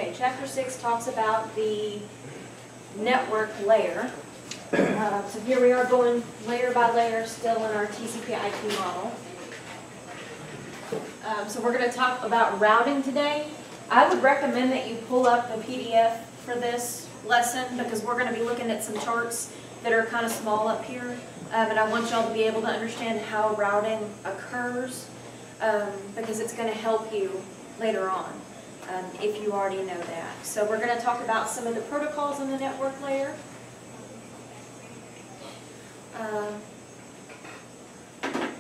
Okay, Chapter 6 talks about the network layer. So here we are going layer by layer still in our TCP/IP model. So we're going to talk about routing today. I would recommend that you pull up the PDF for this lesson because we're going to be looking at some charts that are kind of small up here. And I want y'all to be able to understand how routing occurs because it's going to help you later on if you already know that. So we're going to talk about some of the protocols in the network layer.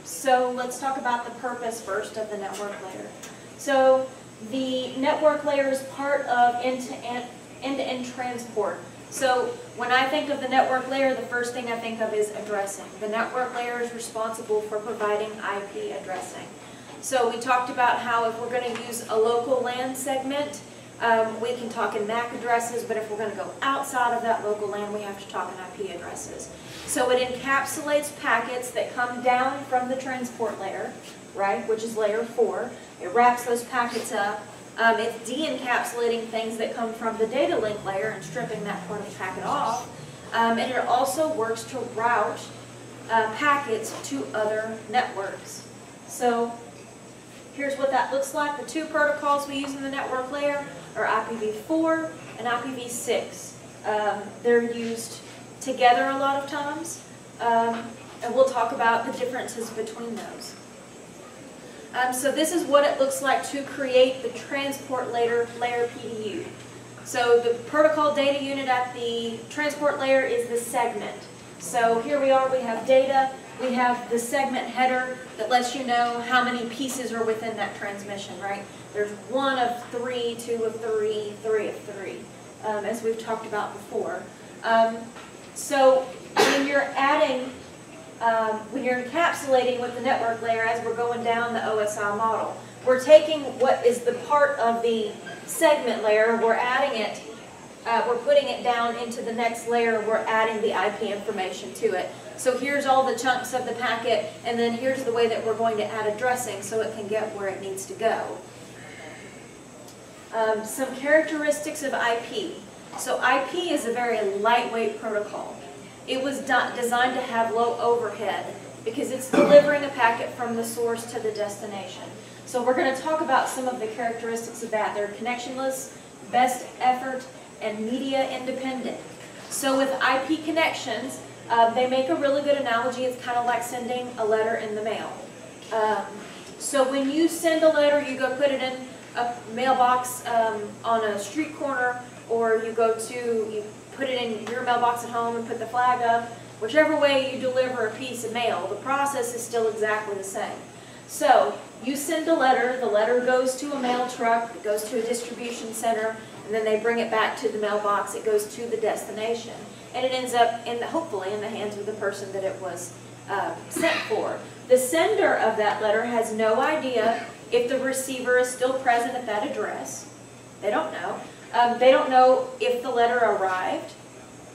So let's talk about the purpose first of the network layer. So the network layer is part of end-to-end transport. So when I think of the network layer, the first thing I think of is addressing. The network layer is responsible for providing IP addressing. So we talked about how if we're going to use a local LAN segment, we can talk in MAC addresses, but if we're going to go outside of that local LAN, we have to talk in IP addresses. So it encapsulates packets that come down from the transport layer, right, which is layer 4. It wraps those packets up. It's de-encapsulating things that come from the data link layer and stripping that part of the packet off. And it also works to route packets to other networks. So here's what that looks like. The two protocols we use in the network layer are IPv4 and IPv6. They're used together a lot of times, and we'll talk about the differences between those. So this is what it looks like to create the transport layer PDU. So the protocol data unit at the transport layer is the segment. So here we are, we have data, we have the segment header that lets you know how many pieces are within that transmission, right? There's 1 of 3, 2 of 3, 3 of 3, as we've talked about before. So when you're adding, when you're encapsulating with the network layer as we're going down the OSI model, we're taking what is the part of the segment layer, we're adding it, we're putting it down into the next layer, we're adding the IP information to it. So here's all the chunks of the packet, and then here's the way that we're going to add addressing so it can get where it needs to go. Some characteristics of IP. So IP is a very lightweight protocol. It was designed to have low overhead because it's delivering a packet from the source to the destination. So we're going to talk about some of the characteristics of that. They're connectionless, best effort, and media independent. So with IP connections, they make a really good analogy. It's kind of like sending a letter in the mail. So when you send a letter, you go put it in a mailbox on a street corner, or you put it in your mailbox at home and put the flag up. Whichever way you deliver a piece of mail, the process is still exactly the same. So you send a letter, the letter goes to a mail truck, it goes to a distribution center, and then they bring it back to the mailbox, it goes to the destination. And it ends up, hopefully, in the hands of the person that it was sent for. The sender of that letter has no idea if the receiver is still present at that address. They don't know. They don't know if the letter arrived,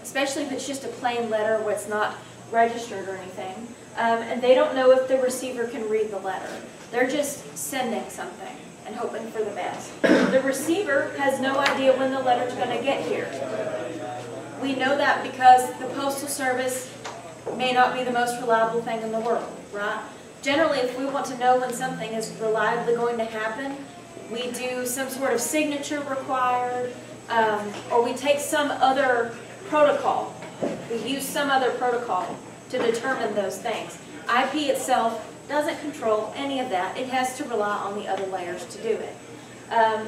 especially if it's just a plain letter where it's not registered or anything. And they don't know if the receiver can read the letter. They're just sending something and hoping for the best. The receiver has no idea when the letter's going to get here. We know that because the Postal Service may not be the most reliable thing in the world, right? Generally, if we want to know when something is reliably going to happen, we do some sort of signature required, or we take some other protocol. We use some other protocol to determine those things. IP itself doesn't control any of that. It has to rely on the other layers to do it.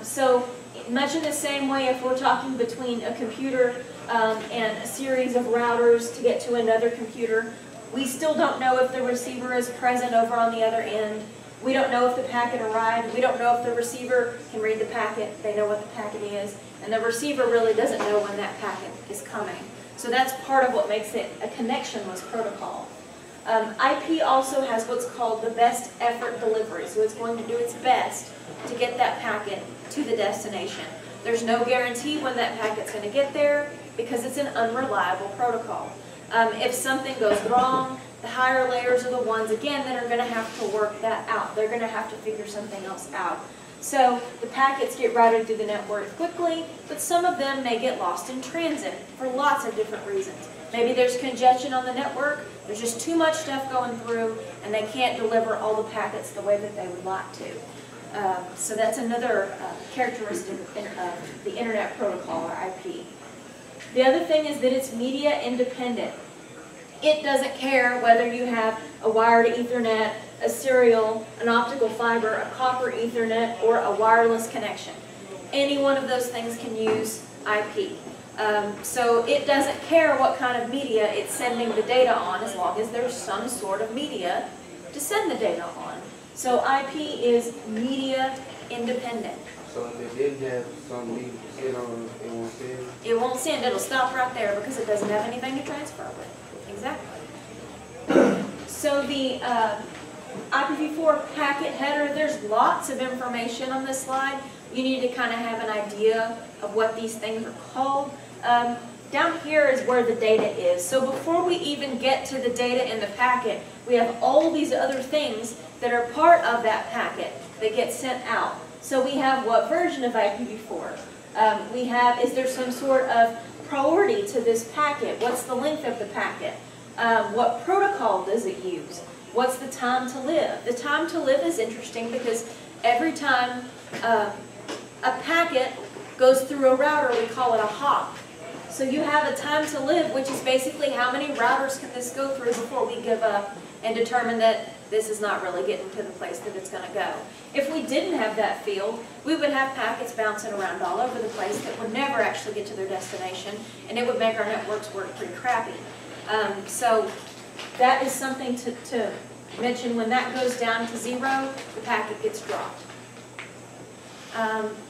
So much in the same way, if we're talking between a computer and a series of routers to get to another computer, we still don't know if the receiver is present over on the other end. We don't know if the packet arrived. We don't know if the receiver can read the packet. They know what the packet is. And the receiver really doesn't know when that packet is coming. So that's part of what makes it a connectionless protocol. IP also has what's called the best effort delivery. So it's going to do its best to get that packet to the destination. There's no guarantee when that packet's going to get there because it's an unreliable protocol. If something goes wrong, the higher layers are the ones, again, that are going to have to work that out. They're going to have to figure something else out. So the packets get routed through the network quickly, but some of them may get lost in transit for lots of different reasons. Maybe there's congestion on the network, there's just too much stuff going through, and they can't deliver all the packets the way that they would like to. So that's another characteristic of the Internet Protocol, or IP. The other thing is that it's media independent. It doesn't care whether you have a wired Ethernet, a serial, an optical fiber, a copper Ethernet, or a wireless connection. Any one of those things can use IP. So it doesn't care what kind of media it's sending the data on, as long as there's some sort of media to send the data on. So IP is media independent. So if it didn't have some media to sit on, it won't send? It won't send. It'll stop right there because it doesn't have anything to transfer with. Exactly. So the IPv4 packet header, there's lots of information on this slide. You need to kind of have an idea of what these things are called. Down here is where the data is. So before we even get to the data in the packet, we have all these other things that are part of that packet that get sent out. So we have what version of IPv4? We have, is there some sort of priority to this packet? What's the length of the packet? What protocol does it use? What's the time to live? The time to live is interesting because every time a packet goes through a router, we call it a hop. So you have a time to live, which is basically how many routers can this go through before we give up and determine that this is not really getting to the place that it's going to go. If we didn't have that field, we would have packets bouncing around all over the place that would never actually get to their destination, and it would make our networks work pretty crappy. So that is something to mention. When that goes down to 0, the packet gets dropped.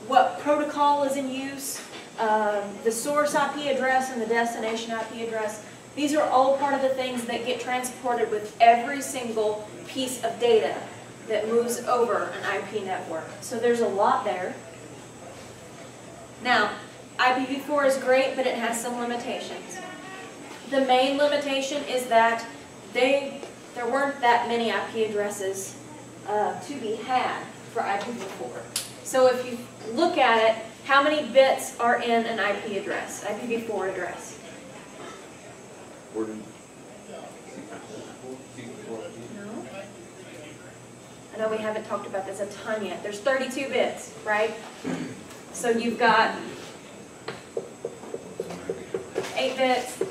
What protocol is in use? The source IP address and the destination IP address. These are all part of the things that get transported with every single piece of data that moves over an IP network. So there's a lot there. Now, IPv4 is great, but it has some limitations. The main limitation is that there weren't that many IP addresses to be had for IPv4. So if you look at it, how many bits are in an IP address, IPv4 address? No. I know we haven't talked about this a ton yet. There's 32 bits, right? So you've got 8 bits.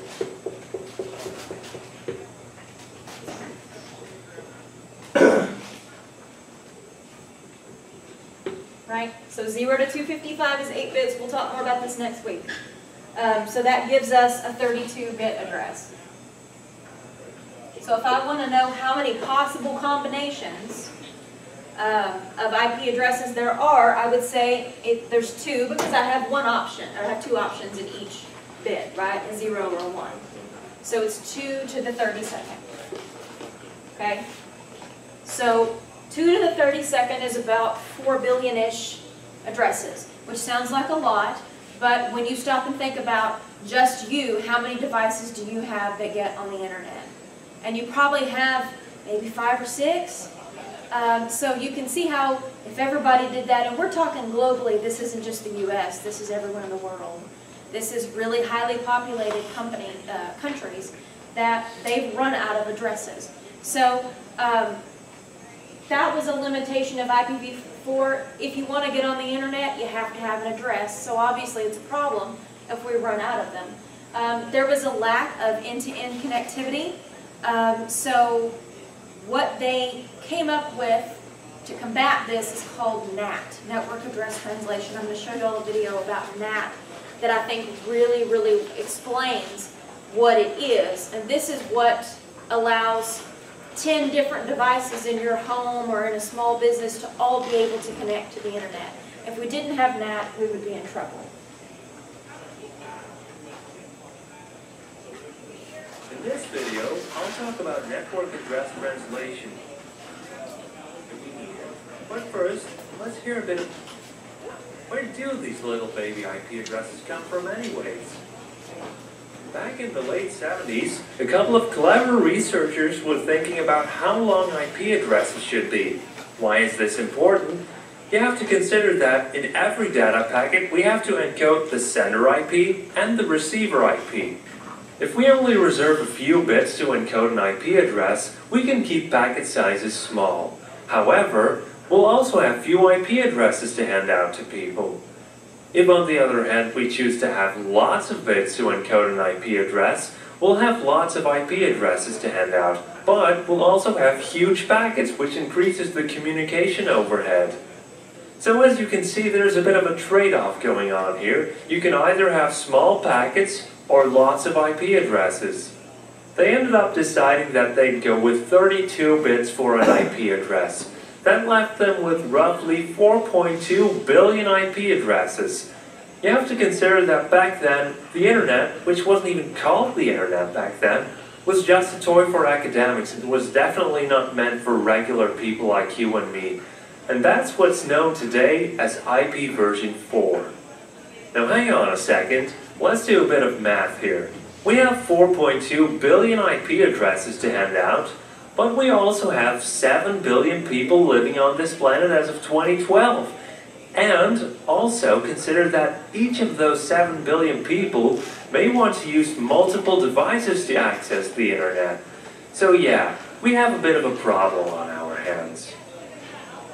Right? So 0 to 255 is 8 bits. We'll talk more about this next week. So that gives us a 32-bit address. So if I want to know how many possible combinations of IP addresses there are, I would say there's 2 because I have one option, or I have 2 options in each bit, right? A 0 or a 1. So it's 2 to the 32nd. Okay? So 2 to the 32nd is about 4 billion-ish addresses, which sounds like a lot, but when you stop and think about just you, how many devices do you have that get on the internet? And you probably have maybe 5 or 6. So you can see how if everybody did that, and we're talking globally, this isn't just the US, this is everywhere in the world. This is really highly populated countries that they've run out of addresses. So that was a limitation of IPv4. If you want to get on the internet, you have to have an address. So obviously it's a problem if we run out of them. There was a lack of end-to-end connectivity. So what they came up with to combat this is called NAT, Network Address Translation. I'm going to show you all a video about NAT that I think really, really explains what it is. And this is what allows 10 different devices in your home or in a small business to all be able to connect to the internet. If we didn't have NAT, we would be in trouble. In this video, I'll talk about network address translation. But first, let's hear a bit of where do these little baby IP addresses come from anyways? Back in the late 70s, a couple of clever researchers were thinking about how long IP addresses should be. Why is this important? You have to consider that in every data packet, we have to encode the sender IP and the receiver IP. If we only reserve a few bits to encode an IP address, we can keep packet sizes small. However, we'll also have few IP addresses to hand out to people. If on the other hand we choose to have lots of bits to encode an IP address, we'll have lots of IP addresses to hand out, but we'll also have huge packets, which increases the communication overhead. So as you can see, there's a bit of a trade-off going on here. You can either have small packets or lots of IP addresses. They ended up deciding that they'd go with 32 bits for an IP address. That left them with roughly 4.2 billion IP addresses. You have to consider that back then, the internet, which wasn't even called the internet back then, was just a toy for academics. It was definitely not meant for regular people like you and me. And that's what's known today as IP version 4. Now hang on a second, let's do a bit of math here. We have 4.2 billion IP addresses to hand out, but we also have 7 billion people living on this planet as of 2012. And also consider that each of those 7 billion people may want to use multiple devices to access the internet. So yeah, we have a bit of a problem on our hands.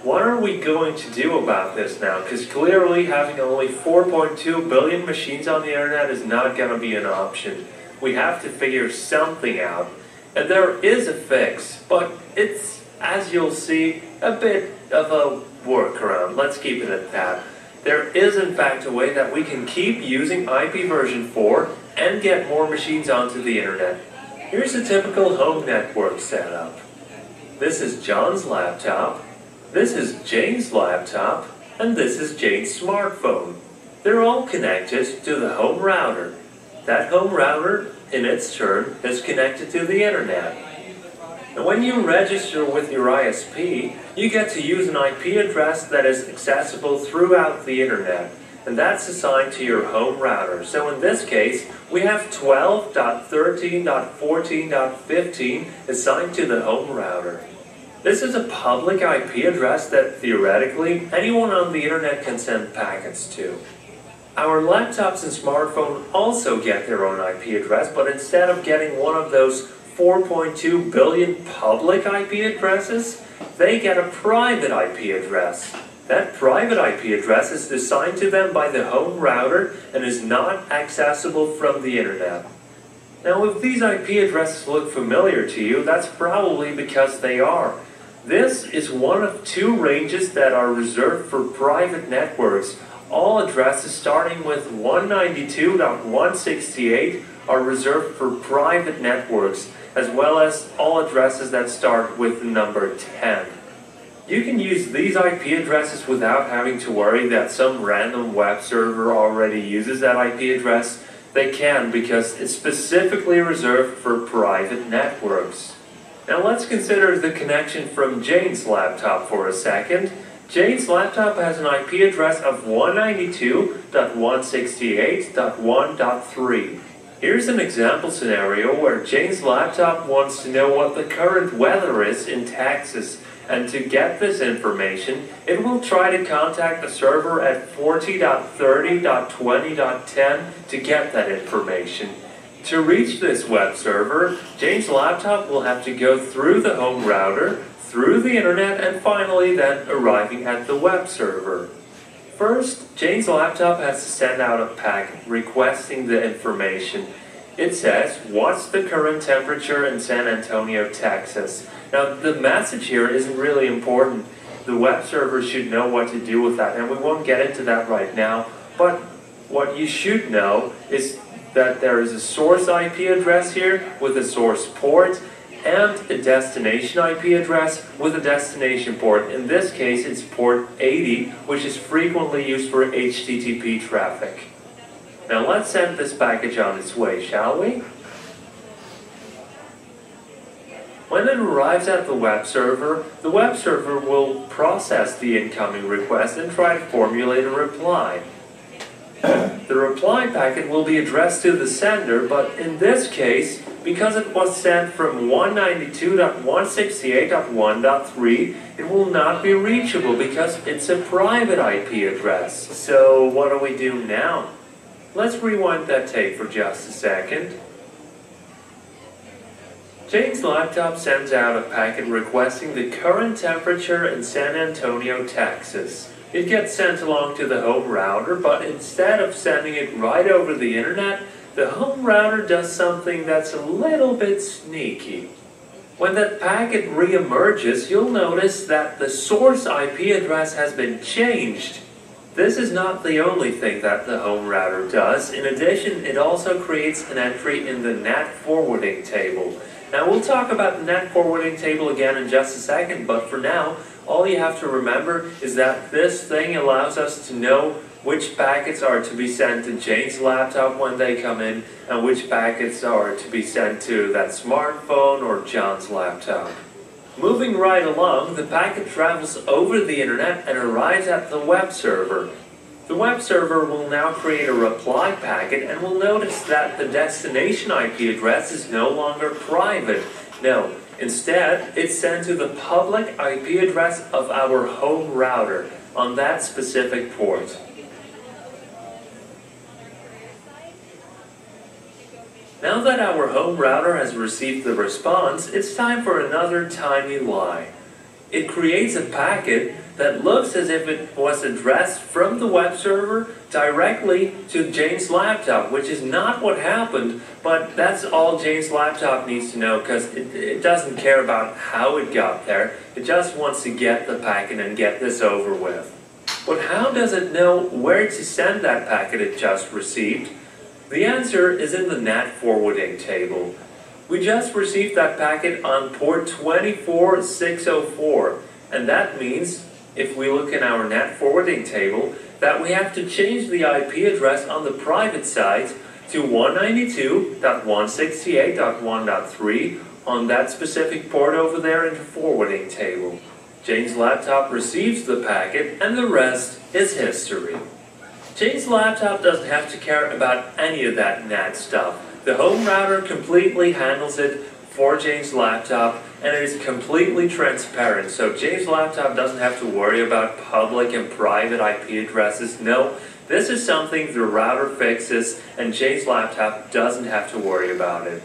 What are we going to do about this now? Because clearly having only 4.2 billion machines on the internet is not going to be an option. We have to figure something out. And there is a fix, but it's, as you'll see, a bit of a workaround. Let's keep it at that. There is in fact a way that we can keep using IP version 4 and get more machines onto the internet. Here's a typical home network setup. This is John's laptop, this is Jane's laptop, and this is Jane's smartphone. They're all connected to the home router. That home router, in its turn, is connected to the internet. And when you register with your ISP, you get to use an IP address that is accessible throughout the internet, and that's assigned to your home router. So in this case, we have 12.13.14.15 assigned to the home router. This is a public IP address that theoretically anyone on the internet can send packets to. Our laptops and smartphones also get their own IP address, but instead of getting one of those 4.2 billion public IP addresses, they get a private IP address. That private IP address is assigned to them by the home router and is not accessible from the internet. Now, if these IP addresses look familiar to you, that's probably because they are. This is one of 2 ranges that are reserved for private networks. All addresses starting with 192.168 are reserved for private networks, as well as all addresses that start with the number 10. You can use these IP addresses without having to worry that some random web server already uses that IP address. They can, because it's specifically reserved for private networks. Now let's consider the connection from Jane's laptop for a second. Jane's laptop has an IP address of 192.168.1.3. Here's an example scenario where Jane's laptop wants to know what the current weather is in Texas, and to get this information, it will try to contact the server at 40.30.20.10 to get that information. To reach this web server, Jane's laptop will have to go through the home router, through the internet, and finally then arriving at the web server. First, Jane's laptop has to send out a packet requesting the information. It says, "What's the current temperature in San Antonio, Texas?" Now, the message here isn't really important. The web server should know what to do with that, and we won't get into that right now. But what you should know is that there is a source IP address here with a source port, and a destination IP address with a destination port. In this case, it's port 80, which is frequently used for HTTP traffic. Now let's send this package on its way, shall we? When it arrives at the web server will process the incoming request and try to formulate a reply. The reply packet will be addressed to the sender, but in this case, because it was sent from 192.168.1.3, it will not be reachable because it's a private IP address. So what do we do now? Let's rewind that tape for just a second. Jane's laptop sends out a packet requesting the current temperature in San Antonio, Texas. It gets sent along to the home router, but instead of sending it right over the internet, the home router does something that's a little bit sneaky. When that packet re-emerges, you'll notice that the source IP address has been changed. This is not the only thing that the home router does. In addition, it also creates an entry in the NAT forwarding table. Now we'll talk about the NAT forwarding table again in just a second, but for now, all you have to remember is that this thing allows us to know which packets are to be sent to Jane's laptop when they come in, and which packets are to be sent to that smartphone or John's laptop. Moving right along, the packet travels over the internet and arrives at the web server. The web server will now create a reply packet and will notice that the destination IP address is no longer private. No, instead, it's sent to the public IP address of our home router on that specific port. Now that our home router has received the response, it's time for another tiny lie. It creates a packet that looks as if it was addressed from the web server directly to Jane's laptop, which is not what happened, but that's all Jane's laptop needs to know because it doesn't care about how it got there. It just wants to get the packet and get this over with. But how does it know where to send that packet it just received? The answer is in the NAT forwarding table. We just received that packet on port 24604, and that means, if we look in our NAT forwarding table, that we have to change the IP address on the private side to 192.168.1.3 on that specific port over there in the forwarding table. Jane's laptop receives the packet, and the rest is history. Jane's laptop doesn't have to care about any of that NAT stuff. The home router completely handles it for Jane's laptop, and it is completely transparent, so Jane's laptop doesn't have to worry about public and private IP addresses. No, this is something the router fixes, and Jane's laptop doesn't have to worry about it.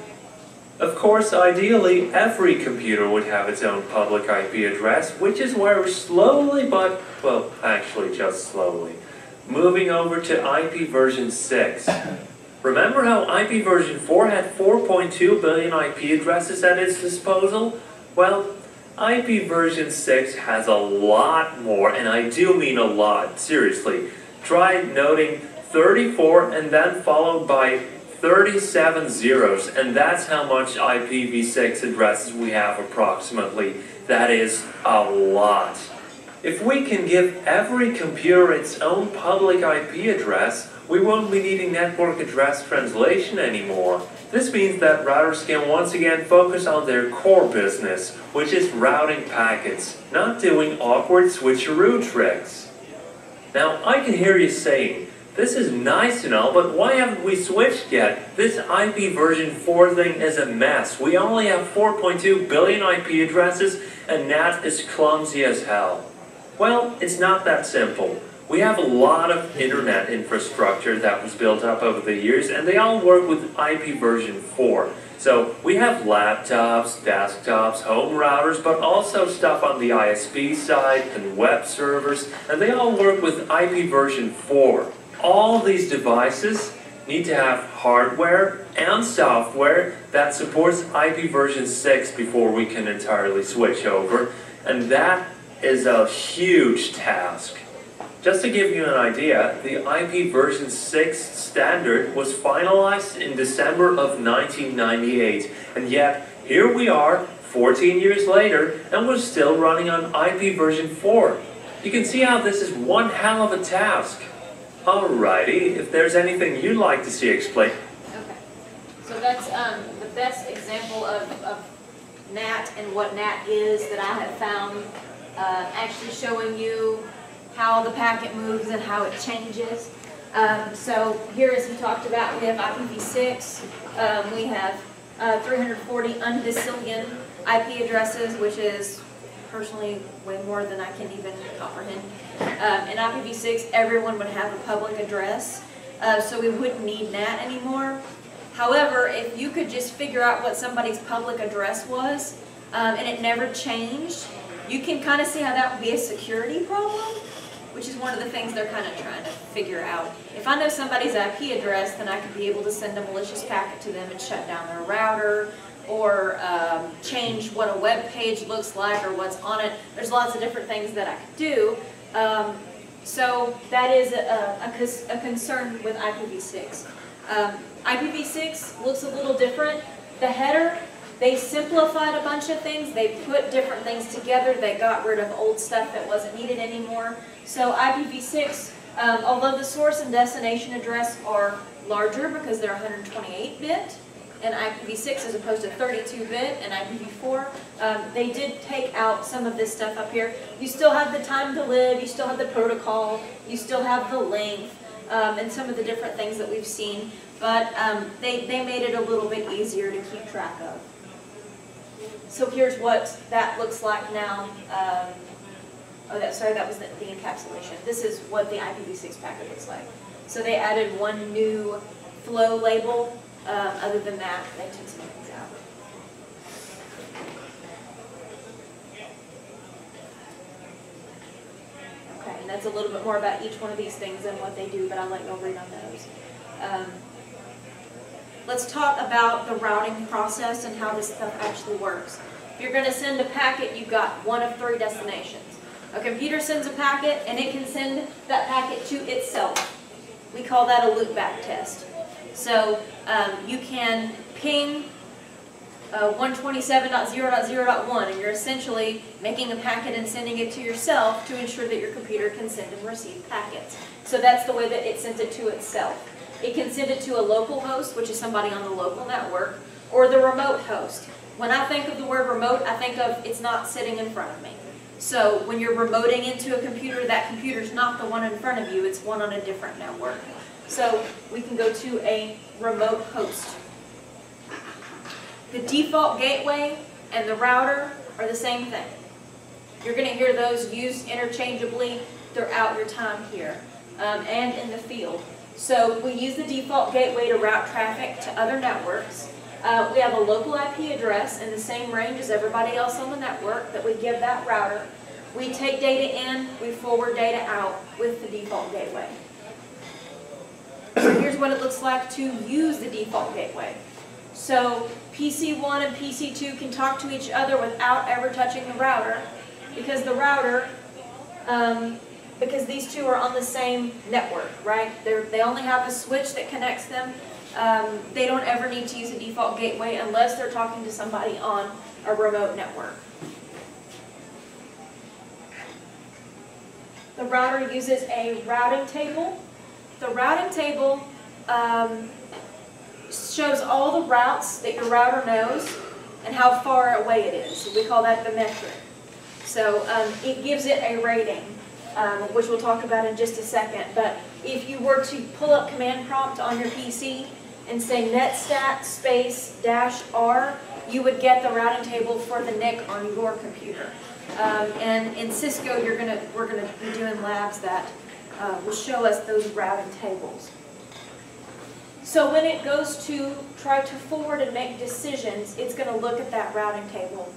Of course, ideally, every computer would have its own public IP address, which is where we're slowly, but, well, actually just slowly, moving over to IP version 6. Remember how IP version 4 had 4.2 billion IP addresses at its disposal? Well, IP version 6 has a lot more, and I do mean a lot, seriously. Try noting 34 and then followed by 37 zeros, and that's how much IPv6 addresses we have approximately. That is a lot. If we can give every computer its own public IP address, we won't be needing network address translation anymore. This means that routers can once again focus on their core business, which is routing packets, not doing awkward switcheroo tricks. Now, I can hear you saying, this is nice and all, but why haven't we switched yet? This IP version 4 thing is a mess. We only have 4.2 billion IP addresses, and NAT is clumsy as hell. Well, it's not that simple. We have a lot of internet infrastructure that was built up over the years, and they all work with IP version 4. So we have laptops, desktops, home routers, but also stuff on the ISP side and web servers, and they all work with IP version 4. All these devices need to have hardware and software that supports IP version 6 before we can entirely switch over, and that is a huge task. Just to give you an idea, the IP version 6 standard was finalized in December of 1998, and yet here we are 14 years later and we're still running on IP version 4. You can see how this is one hell of a task. Alrighty, if there's anything you'd like to see explained. Okay, so that's the best example of NAT and what NAT is that I have found, actually showing you how the packet moves and how it changes. So here, as he talked about, we have IPv6, we have 340 undecillion IP addresses, which is personally way more than I can even comprehend. In IPv6, everyone would have a public address, so we wouldn't need NAT anymore. However, if you could just figure out what somebody's public address was, and it never changed, you can kind of see how that would be a security problem, which is one of the things they're kind of trying to figure out. If I know somebody's IP address, then I could be able to send a malicious packet to them and shut down their router, or change what a web page looks like or what's on it. There's lots of different things that I could do. So that is a concern with IPv6. IPv6 looks a little different. The header, they simplified a bunch of things. They put different things together. They got rid of old stuff that wasn't needed anymore. So IPv6, although the source and destination address are larger because they're 128-bit, and IPv6 as opposed to 32-bit and IPv4, they did take out some of this stuff up here. You still have the time to live, you still have the protocol, you still have the length, and some of the different things that we've seen, but they made it a little bit easier to keep track of. So here's what that looks like now. Sorry, that was the encapsulation. This is what the IPv6 packet looks like. So they added one new flow label. Other than that, they took some things out. Okay, and that's a little bit more about each one of these things and what they do, but I'll let y'all read on those. Let's talk about the routing process and how this stuff actually works. If you're going to send a packet, you've got one of three destinations. A computer sends a packet, and it can send that packet to itself. We call that a loopback test. So you can ping 127.0.0.1, and you're essentially making a packet and sending it to yourself to ensure that your computer can send and receive packets. So that's the way that it sends it to itself. It can send it to a local host, which is somebody on the local network, or the remote host. When I think of the word remote, I think of it's not sitting in front of me. So when you're remoting into a computer, that computer's not the one in front of you, it's one on a different network. So we can go to a remote host. The default gateway and the router are the same thing. You're going to hear those used interchangeably throughout your time here and in the field. So we use the default gateway to route traffic to other networks. We have a local IP address in the same range as everybody else on the network that we give that router. We take data in, we forward data out with the default gateway. So here's what it looks like to use the default gateway. So PC1 and PC2 can talk to each other without ever touching the router, because the router, because these two are on the same network, right? They only have a switch that connects them. They don't ever need to use a default gateway unless they're talking to somebody on a remote network. The router uses a routing table. The routing table shows all the routes that your router knows and how far away it is. So we call that the metric. So it gives it a rating, which we'll talk about in just a second. But if you were to pull up command prompt on your PC and say netstat space -r, you would get the routing table for the NIC on your computer. And in Cisco, we're gonna be doing labs that will show us those routing tables. So when it goes to try to forward and make decisions, it's going to look at that routing table.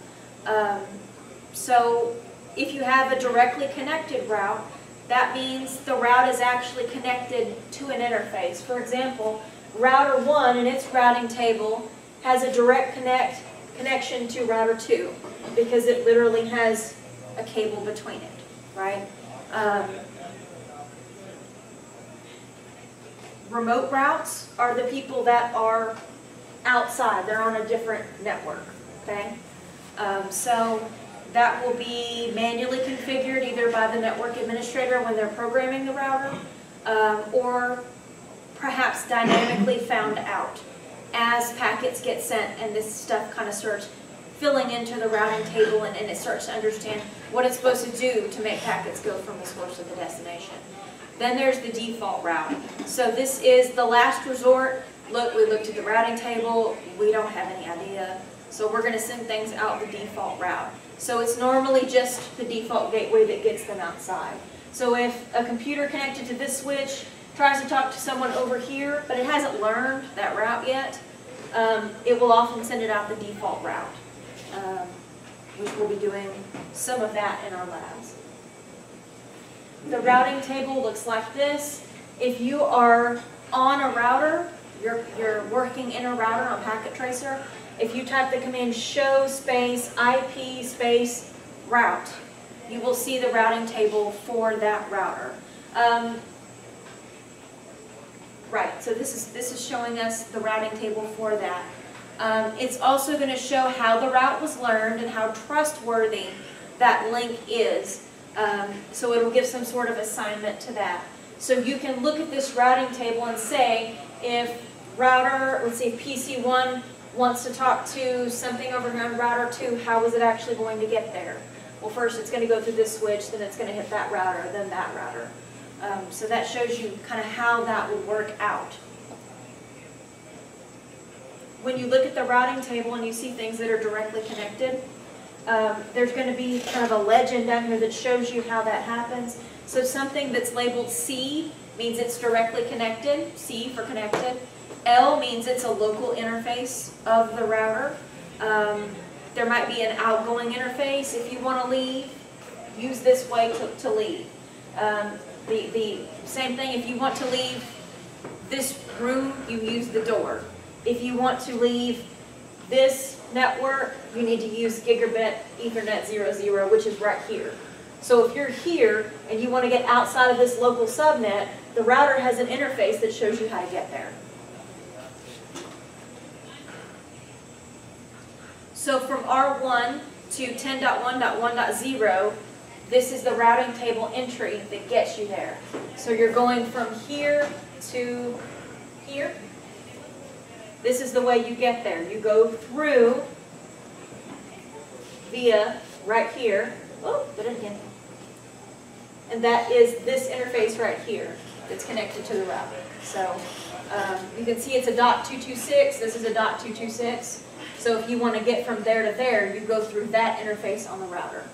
So if you have a directly connected route, that means the route is actually connected to an interface. For example, router 1 in its routing table has a direct connection to router 2 because it literally has a cable between it, right? Remote routes are the people that are outside. They're on a different network, okay? So that will be manually configured either by the network administrator when they're programming the router, or perhaps dynamically found out as packets get sent and this stuff kind of starts filling into the routing table and it starts to understand what it's supposed to do to make packets go from the source to the destination. Then there's the default route. So this is the last resort. look, we looked at the routing table, we don't have any idea. So we're going to send things out the default route. So it's normally just the default gateway that gets them outside. So if a computer connected to this switch tries to talk to someone over here, but it hasn't learned that route yet, it will often send it out the default route, which we'll be doing some of that in our labs. The routing table looks like this. If you are on a router, you're working in a router on Packet Tracer, if you type the command show space IP space route, you will see the routing table for that router. Right, so this is showing us the routing table for that. It's also going to show how the route was learned and how trustworthy that link is. So it will give some sort of assignment to that. So you can look at this routing table and say, if router, let's see, if PC1 wants to talk to something over here on router 2, how is it actually going to get there? Well, first it's going to go through this switch, then it's going to hit that router, then that router. So that shows you kind of how that would work out. When you look at the routing table and you see things that are directly connected, there's going to be kind of a legend down here that shows you how that happens. So something that's labeled C means it's directly connected, C for connected. L means it's a local interface of the router. There might be an outgoing interface. If you want to leave, use this way to leave. The same thing, if you want to leave this room, you use the door. If you want to leave this network, you need to use gigabit Ethernet 00, which is right here. So if you're here and you want to get outside of this local subnet, the router has an interface that shows you how to get there. So from R1 to 10.1.1.0, this is the routing table entry that gets you there. So you're going from here to here. This is the way you get there. You go through via right here. Oh, did it again. And that is this interface right here that's connected to the router. So you can see it's a .226. This is a .226. So if you want to get from there to there, you go through that interface on the router.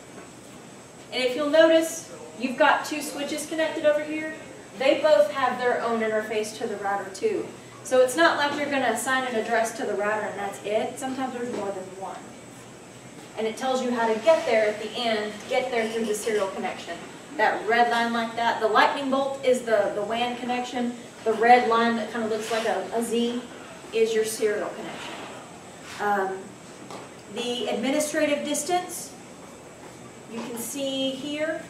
And if you'll notice, you've got two switches connected over here. They both have their own interface to the router too. So it's not like you're going to assign an address to the router and that's it. Sometimes there's more than one. And it tells you how to get there at the end, get there through the serial connection. That red line like that, the lightning bolt is the WAN connection. The red line that kind of looks like a Z is your serial connection. The administrative distance, you can see here,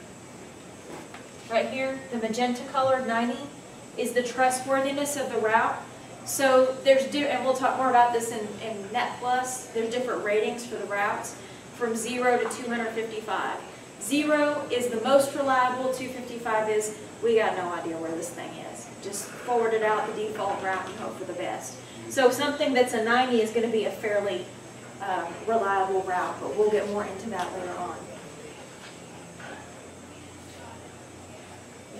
right here, the magenta colored 90 is the trustworthiness of the route. So there's, and we'll talk more about this in Net Plus, there's different ratings for the routes from 0 to 255. 0 is the most reliable, 255 is, we got no idea where this thing is. Just forward it out the default route and hope for the best. So something that's a 90 is going to be a fairly reliable route, but we'll get more into that later on.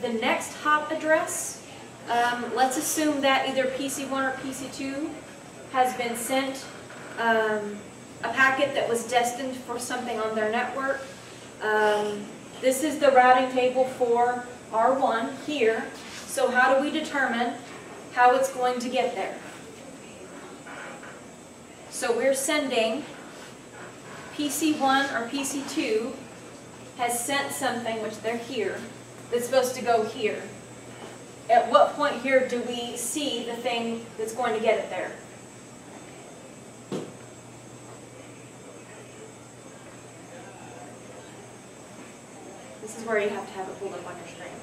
The next hop address, let's assume that either PC1 or PC2 has been sent a packet that was destined for something on their network. This is the routing table for R1 here. So how do we determine how it's going to get there? So we're sending PC1 or PC2 has sent something, which they're here, that's supposed to go here. At what point here do we see the thing that's going to get it there? This is where you have to have it pulled up on your screen.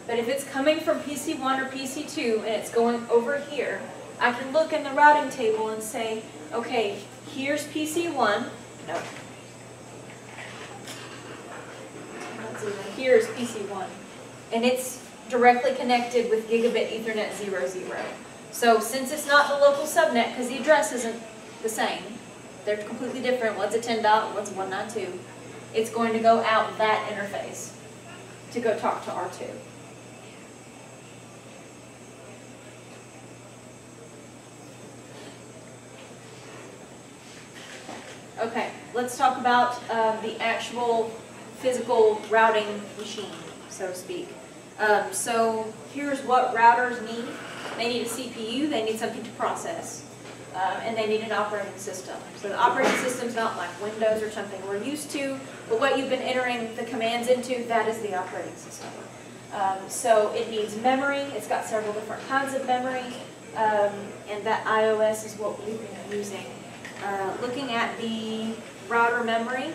But if it's coming from PC1 or PC2 and it's going over here, I can look in the routing table and say, okay, here's PC1. No. Here's PC1. And it's directly connected with gigabit Ethernet 00. So since it's not the local subnet, because the address isn't the same, they're completely different. One's a 10 dot, one's a 192. It's going to go out that interface to go talk to R2. Okay, let's talk about the actual physical routing machine, so to speak. So here's what routers need. They need a CPU, they need something to process, and they need an operating system. So the operating system's not like Windows or something we're used to, but what you've been entering the commands into, that is the operating system. So it needs memory, it's got several different kinds of memory, and that iOS is what we've been using. Looking at the router memory,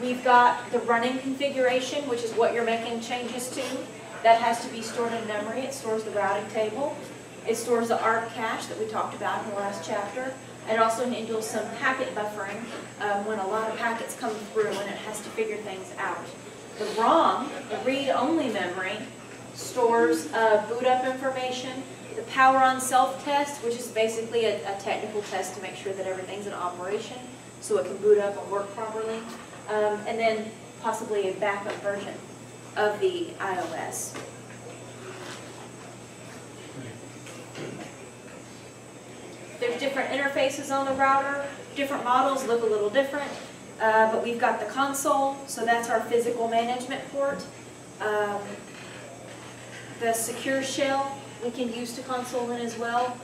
we've got the running configuration, which is what you're making changes to. That has to be stored in memory. It stores the routing table. It stores the ARP cache that we talked about in the last chapter. It also handles some packet buffering when a lot of packets come through and it has to figure things out. The ROM, the read-only memory, stores boot up information, the power on self-test, which is basically a technical test to make sure that everything's in operation so it can boot up and work properly, and then possibly a backup version of the iOS. There's different interfaces on the router. Different models look a little different, but we've got the console, so that's our physical management port. The secure shell we can use to console in as well.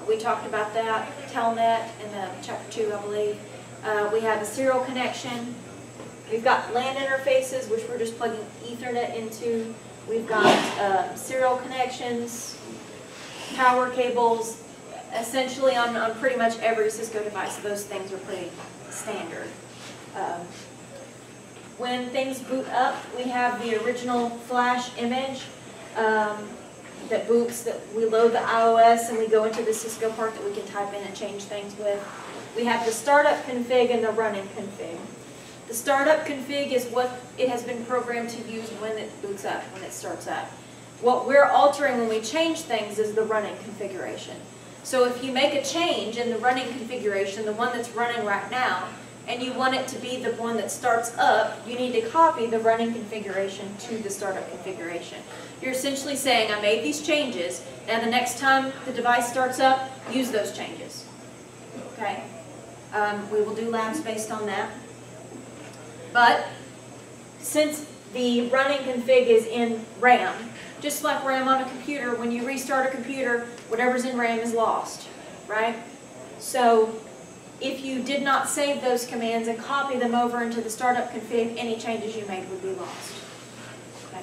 We talked about that, Telnet in chapter 2, I believe. We have a serial connection. We've got LAN interfaces, which we're just plugging Ethernet into. We've got serial connections, power cables. Essentially on pretty much every Cisco device, those things are pretty standard. When things boot up, we have the original flash image that boots, that we load the iOS and we go into the Cisco part that we can type in and change things with. We have the startup config and the running config. The startup config is what it has been programmed to use when it boots up, when it starts up. What we're altering when we change things is the running configuration. So if you make a change in the running configuration, the one that's running right now, and you want it to be the one that starts up, you need to copy the running configuration to the startup configuration. You're essentially saying, I made these changes, and the next time the device starts up, use those changes. Okay? We will do labs based on that. But since the running config is in RAM, just like RAM on a computer, when you restart a computer, whatever's in RAM is lost, right? So if you did not save those commands and copy them over into the startup config, any changes you made would be lost. Okay?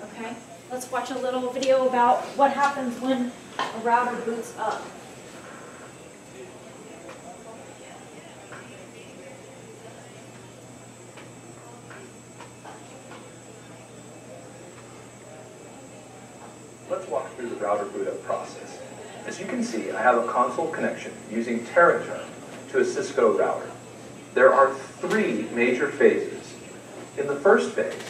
Okay, let's watch a little video about what happens when a router boots up. Let's walk through the router boot up process. As you can see, I have a console connection using Terraterm to a Cisco router. There are 3 major phases. In the first phase,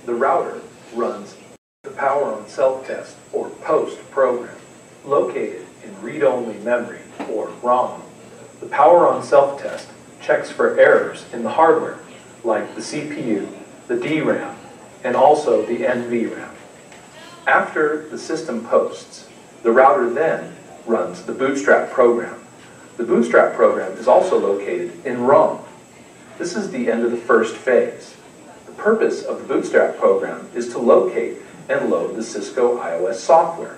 the router runs the power on self-test or post program located in read-only memory or ROM. The power on self-test checks for errors in the hardware like the CPU, the DRAM, and also the NVRAM. After the system posts, the router then runs the bootstrap program. The bootstrap program is also located in ROM. This is the end of the first phase. The purpose of the bootstrap program is to locate and load the Cisco iOS software.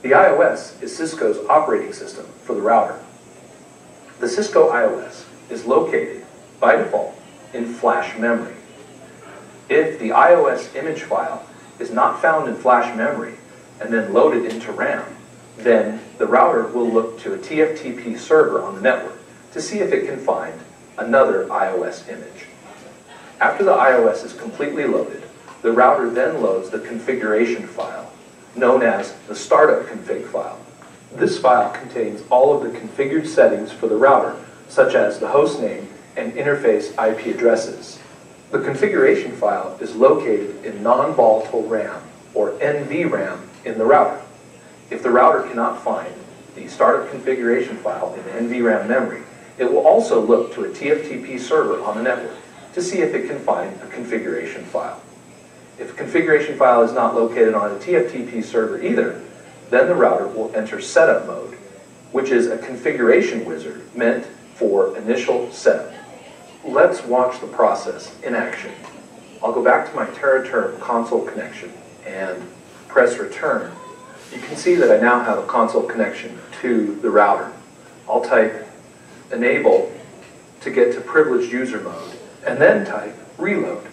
The iOS is Cisco's operating system for the router. The Cisco iOS is located, by default, in flash memory. If the iOS image file is not found in flash memory and then loaded into RAM, then the router will look to a TFTP server on the network to see if it can find another iOS image. After the iOS is completely loaded, the router then loads the configuration file, known as the startup config file. This file contains all of the configured settings for the router, such as the host name and interface IP addresses. The configuration file is located in non-volatile RAM, or NVRAM, in the router. If the router cannot find the startup configuration file in NVRAM memory, it will also look to a TFTP server on the network to see if it can find a configuration file. If a configuration file is not located on a TFTP server either, Then the router will enter setup mode, which is a configuration wizard meant for initial setup. Let's watch the process in action. I'll go back to my TerraTerm console connection and press return. You can see that I now have a console connection to the router. I'll type enable to get to privileged user mode, and then type reload.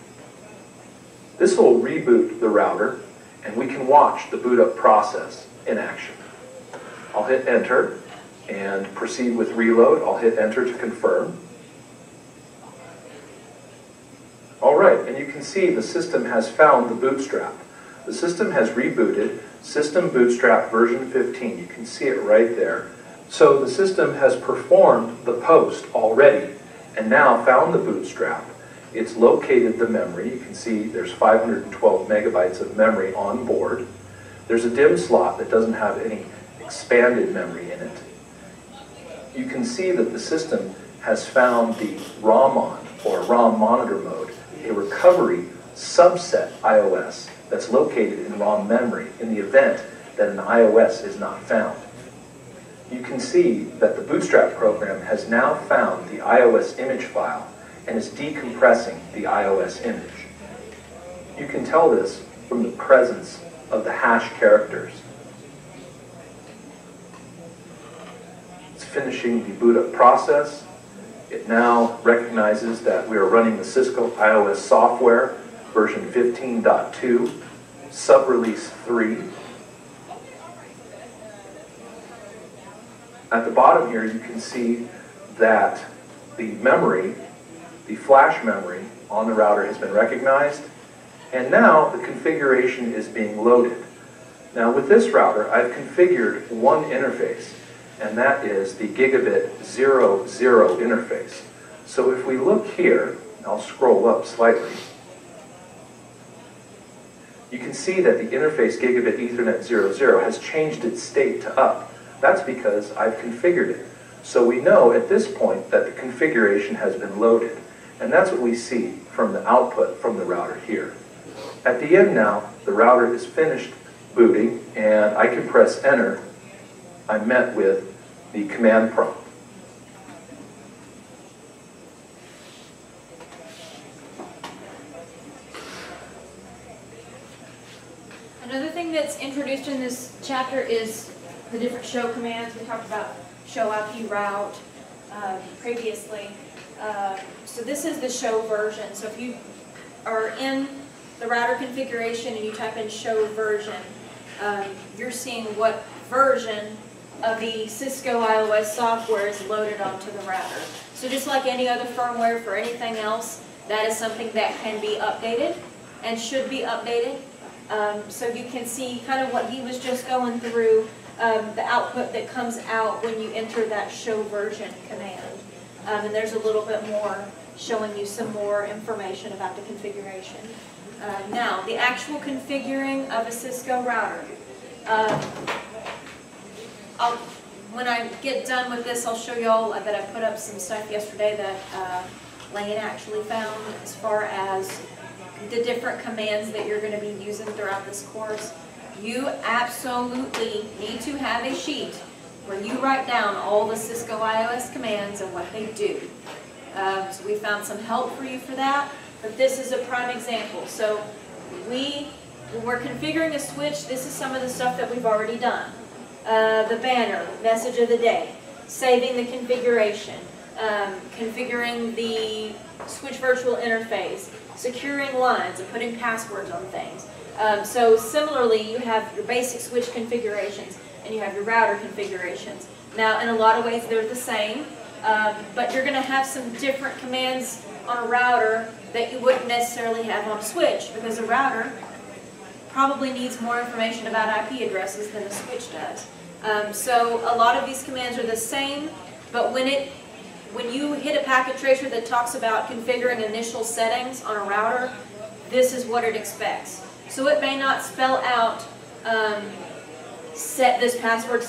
This will reboot the router, and we can watch the boot up process in action. I'll hit enter and proceed with reload. I'll hit enter to confirm. All right, and you can see the system has found the bootstrap. The system has rebooted System Bootstrap version 15. You can see it right there. So the system has performed the post already and now found the bootstrap. It's located the memory. You can see there's 512 megabytes of memory on board. There's a DIMM slot that doesn't have any expanded memory in it. You can see that the system has found the ROM-on, or ROM monitor mode, a recovery subset iOS that's located in ROM memory in the event that an iOS is not found. You can see that the Bootstrap program has now found the iOS image file and is decompressing the iOS image. You can tell this from the presence of the hash characters. It's finishing the boot up process. It now recognizes that we are running the Cisco iOS software version 15.2, sub-release 3. At the bottom here, you can see that the memory, the flash memory on the router has been recognized, and now the configuration is being loaded. Now with this router, I've configured one interface, and that is the gigabit 00 interface. So if we look here, I'll scroll up slightly, you can see that the interface gigabit Ethernet 00 has changed its state to up. That's because I've configured it. So we know at this point that the configuration has been loaded. And that's what we see from the output from the router here. At the end now, the router is finished booting, and I can press enter. I'm met with the command prompt. Another thing that's introduced in this chapter is the different show commands. We talked about show IP route previously. So this is the show version. So if you are in the router configuration and you type in show version, you're seeing what version of the Cisco iOS software is loaded onto the router. So just like any other firmware for anything else, that is something that can be updated and should be updated. So you can see kind of what he was just going through, the output that comes out when you enter that show version command. And there's a little bit more showing you some more information about the configuration. Now, the actual configuring of a Cisco router. When I get done with this, I'll show you all that I put up some stuff yesterday that Lane actually found as far as the different commands that you're going to be using throughout this course. You absolutely need to have a sheet where you write down all the Cisco iOS commands and what they do. So we found some help for you for that, but this is a prime example. So when we're configuring a switch, this is some of the stuff that we've already done. The banner, message of the day, saving the configuration, configuring the switch virtual interface, securing lines and putting passwords on things. So similarly, you have your basic switch configurations and you have your router configurations. Now, in a lot of ways, they're the same, but you're going to have some different commands on a router that you wouldn't necessarily have on a switch, because a router probably needs more information about IP addresses than a switch does. So a lot of these commands are the same, but when you hit a packet tracer that talks about configuring initial settings on a router, this is what it expects. So it may not spell out set this password,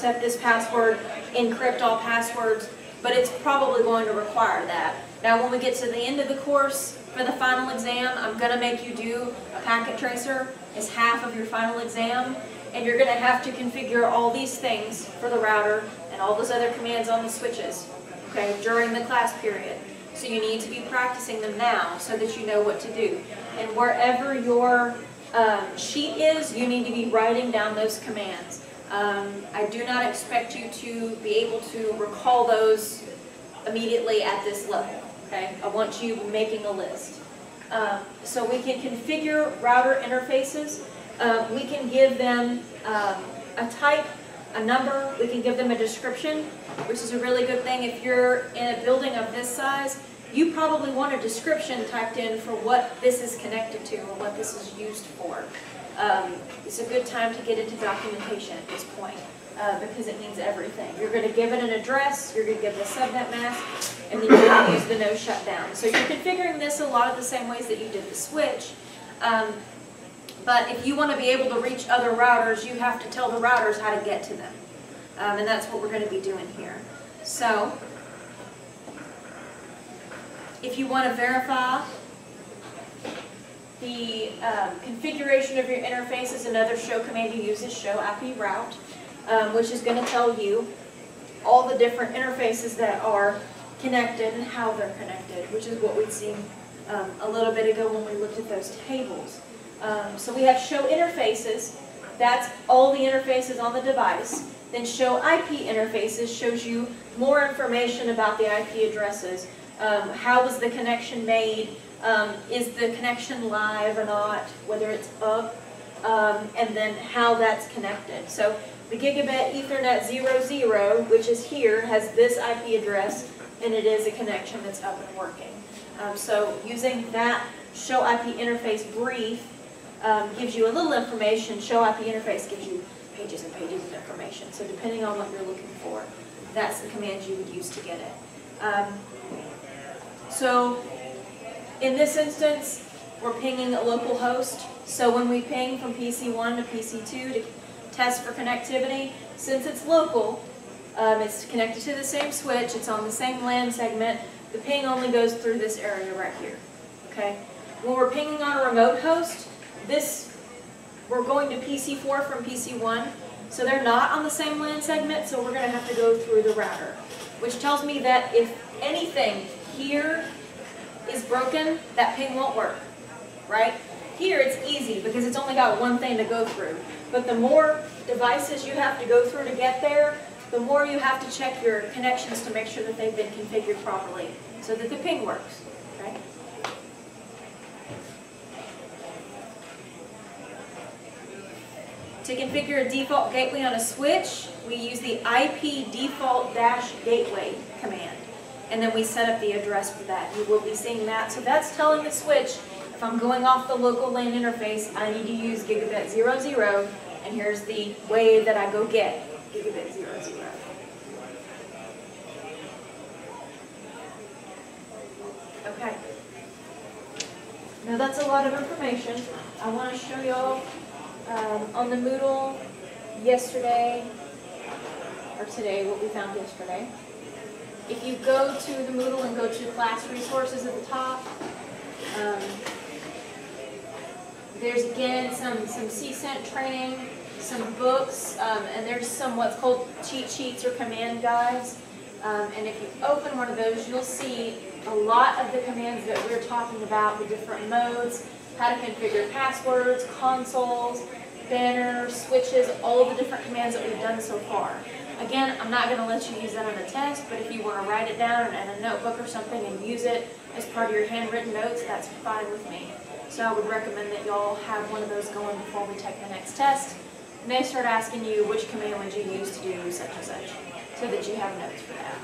encrypt all passwords, but it's probably going to require that. Now when we get to the end of the course for the final exam, I'm going to make you do a packet tracer as half of your final exam, and you're going to have to configure all these things for the router and all those other commands on the switches, okay, during the class period. So you need to be practicing them now so that you know what to do. And wherever your sheet is, you need to be writing down those commands. I do not expect you to be able to recall those immediately at this level, okay? I want you making a list. So we can configure router interfaces. We can give them a type, a number, we can give them a description, which is a really good thing. If you're in a building of this size, you probably want a description typed in for what this is connected to or what this is used for. It's a good time to get into documentation at this point because it means everything. You're going to give it an address, you're going to give the subnet mask, and then you're going to use the no shutdown. So you're configuring this a lot of the same ways that you did the switch. But if you want to be able to reach other routers, you have to tell the routers how to get to them. And that's what we're going to be doing here. So, if you want to verify the configuration of your interfaces, another show command you use is show IP route, which is going to tell you all the different interfaces that are connected and how they're connected, which is what we'd seen a little bit ago when we looked at those tables. So we have show interfaces, that's all the interfaces on the device. Then show IP interfaces shows you more information about the IP addresses. How was the connection made? Is the connection live or not? Whether it's up, and then how that's connected. So the gigabit Ethernet 00, which is here, has this IP address, and it is a connection that's up and working. So using that show IP interface brief gives you a little information. Show IP interface gives you pages and pages of information. So depending on what you're looking for, that's the command you would use to get it. So in this instance, we're pinging a local host. So when we ping from PC1 to PC2 to test for connectivity, since it's local, it's connected to the same switch, it's on the same LAN segment, the ping only goes through this area right here. Okay? When we're pinging on a remote host, we're going to PC4 from PC1, so they're not on the same LAN segment, so we're going to have to go through the router, which tells me that if anything here is broken, that ping won't work, right? Here it's easy because it's only got one thing to go through, but the more devices you have to go through to get there, the more you have to check your connections to make sure that they've been configured properly so that the ping works, right? To configure a default gateway on a switch, we use the IP default-gateway command. And then we set up the address for that. You will be seeing that. So that's telling the switch, if I'm going off the local LAN interface, I need to use gigabit 00, and here's the way that I go get gigabit 00. Okay. Now that's a lot of information. I want to show y'all on the Moodle yesterday, or today, what we found yesterday. If you go to the Moodle and go to class resources at the top, there's again some CCENT training, some books, and there's some what's called cheat sheets or command guides. And if you open one of those, you'll see a lot of the commands that we're talking about, the different modes, how to configure passwords, consoles, banners, switches, all the different commands that we've done so far. Again, I'm not going to let you use that on a test, but if you want to write it down in a notebook or something and use it as part of your handwritten notes, that's fine with me. So I would recommend that y'all have one of those going before we take the next test. And they start asking you which command would you use to do such and such, so that you have notes for that.